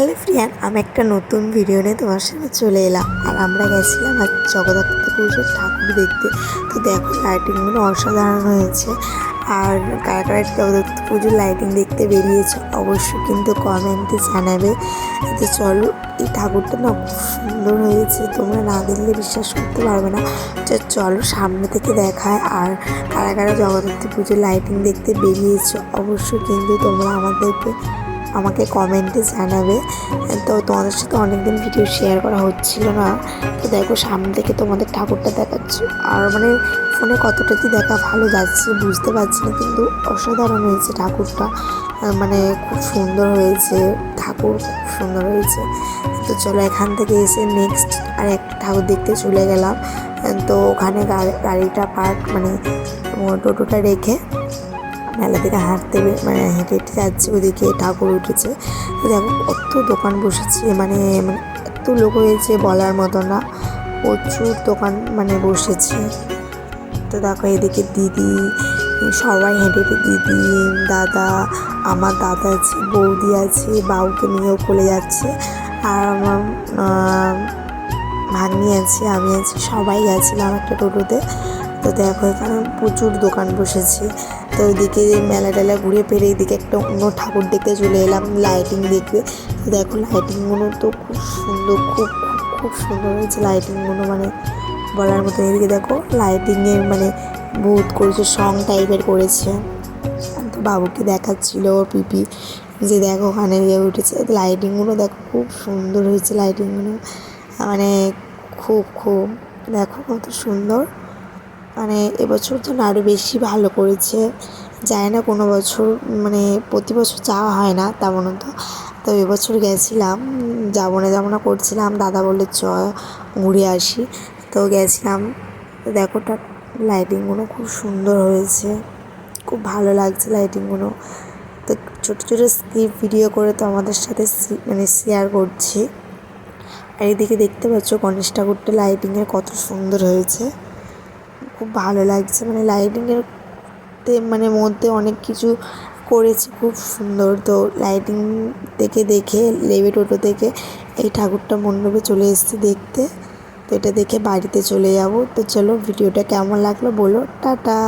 Hello ফ্রিয়ান, আমি একটা নতুন ভিডিও নিয়ে তোমার সামনে চলে এলাম। আর আমরা গেছিলাম আর জগদ্ধাত্রী পুজোর ঠাকুর দেখতে। তো দেখো লাইটিংগুলো অসাধারণ হয়েছে। আর কারা কারা জগদ্ধাত্রী পুজোর লাইটিং দেখতে বেরিয়েছে অবশ্যই কিন্তু কমেন্টে জানাবে। তো চলো, এই ঠাকুরটা না খুব সুন্দর হয়েছে, তোমরা না দেখলে বিশ্বাস করতে পারবে না। চলো সামনে থেকে দেখায়। আর কারা কারা জগদ্ধাত্রী পুজোর লাইটিং দেখতে বেরিয়েছে অবশ্যই কিন্তু তোমরা আমাকে কমেন্টে জানাবে। তো তোমাদের সাথে অনেকদিন ভিডিও শেয়ার করা হচ্ছিল না। তো দেখো সামনে থেকে তোমাদের ঠাকুরটা দেখাচ্ছি। আর মানে ফোনে কতটা কি দেখা ভালো যাচ্ছে বুঝতে পারছি না, কিন্তু অসাধারণ হয়েছে ঠাকুরটা। মানে খুব সুন্দর হয়েছে, ঠাকুর খুব সুন্দর হয়েছে। তো চলো এখান থেকে এসে নেক্সট আর একটা ঠাকুর দেখতে চলে গেলাম। তো ওখানে গাড়িটা পার্ক মানে টোটোটা রেখে মেলা থেকে হেঁটে হেঁটে যাচ্ছে, ওদিকে ঠাকুর উঠেছে। তো দেখো কত দোকান বসেছে, মানে এত লোক হয়েছে বলার মতো না, প্রচুর দোকান বসেছে। তো দেখো এদিকে দিদি সবাই হেঁটে হেঁটে, দিদি দাদা, আমার দাদা আছে, বৌদি আছে, বাবুকে নিয়েও কোলে যাচ্ছে। আর আমার ভাগ্নি আছে, আমি আছি, সবাই গেছিলাম একটা টোটোতে। তো দেখো এখানে প্রচুর দোকান বসেছে। তো ওইদিকে মেলা টেলা ঘুরে ফিরে এইদিকে একটা অন্য ঠাকুর দেখতে চলে এলাম লাইটিং দেখতে। তো দেখো লাইটিংগুলো তো খুব সুন্দর, খুব খুব খুব সুন্দর হয়েছে লাইটিংগুলো, মানে বলার মতো। এদিকে দেখো লাইটিংয়ের ভূত করেছে, সং টাইপের করেছে। তো বাবুকে দেখাচ্ছিল ওর পিপি যে দেখো ওখানে গিয়ে উঠেছে। লাইটিংগুলো দেখো খুব সুন্দর হয়েছে লাইটিংগুলো, খুব খুব দেখো কত সুন্দর। এবছর তো আরও বেশি ভালো করেছে। যায় না কোনো বছর, প্রতি বছর যাওয়া হয় না তেমন। তো এবছর গেছিলাম, যাবো না করছিলাম, দাদা বললে চ ঘুরে আসি। তো গেছিলাম। তো দেখো লাইটিংগুলো খুব সুন্দর হয়েছে, খুব ভালো লাগছে লাইটিংগুলো। তো ছোটো ছোটো স্কিপ ভিডিও করে তো আমাদের সাথে শেয়ার করছি। আর এদিকে দেখতে পাচ্ছ গণেশ ঠাকুরটা লাইটিংয়ের কত সুন্দর হয়েছে, খুব ভালো লাগছে। লাইটিংয়ের মধ্যে অনেক কিছু করেছে, খুব সুন্দর। তো লাইটিং দেখে লেবে টোটো থেকে এই ঠাকুরটা মণ্ডপে চলে এসেছি দেখতে। তো এটা দেখে বাড়িতে চলে যাব। তো চলো ভিডিওটা কেমন লাগলো বলো, টাটা।